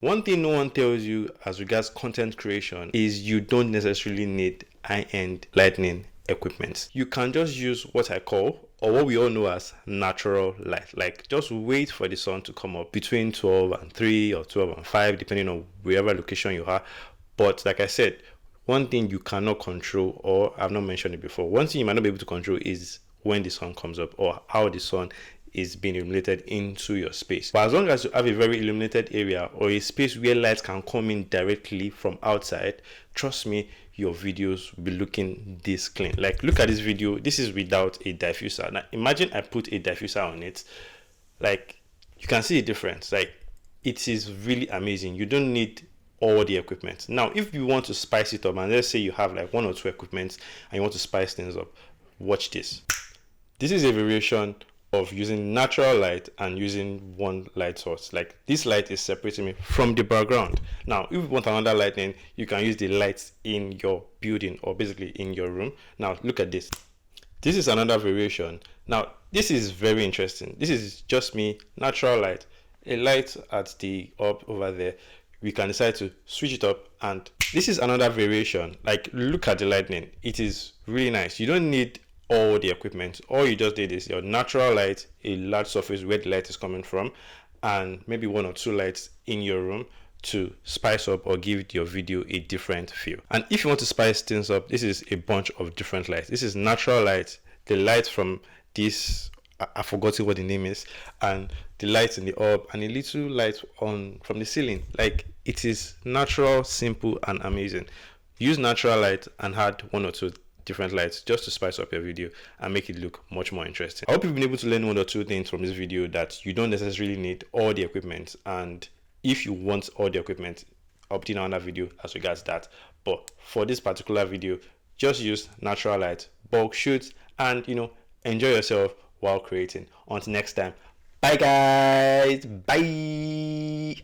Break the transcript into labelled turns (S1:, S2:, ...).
S1: One thing no one tells you as regards content creation is you don't necessarily need high-end lighting equipment. You can just use what I call, or what we all know as, natural light. Like, just wait for the sun to come up between 12 and 3 or 12 and 5, depending on wherever location you are. But like I said, one thing you cannot control, or I've not mentioned it before, one thing you might not be able to control is when the sun comes up or how the sun is being illuminated into your space. But as long as you have a very illuminated area or a space where light can come in directly from outside, trust me, your videos will be looking this clean. Like, look at this video. This is without a diffuser. Now imagine I put a diffuser on it. Like, you can see a difference. Like, it is really amazing. You don't need all the equipment. Now if you want to spice it up, and let's say you have like one or two equipments and you want to spice things up, watch this. This is a variation of using natural light and using one light source. Like, this light is separating me from the background. Now if you want another lighting, you can use the lights in your building or basically in your room. Now look at this. This is another variation. Now this is very interesting. This is just me, natural light, a light at the up over there. We can decide to switch it up, and this is another variation. Like, look at the lightning. It is really nice. You don't need all the equipment. All you just need is your natural light, a large surface where the light is coming from, and maybe one or two lights in your room to spice up or give your video a different feel. And if you want to spice things up, this is a bunch of different lights. This is natural light, the light from this, I've forgotten what the name is, and the lights in the up, and a little light on from the ceiling. Like, it is natural, simple, and amazing. Use natural light and add one or two different lights just to spice up your video and make it look much more interesting. I hope you've been able to learn one or two things from this video, that you don't necessarily need all the equipment, and if you want all the equipment, opt in on that video as regards that. But for this particular video, just use natural light, bulk shoot, and enjoy yourself while creating. Until next time, bye guys, bye.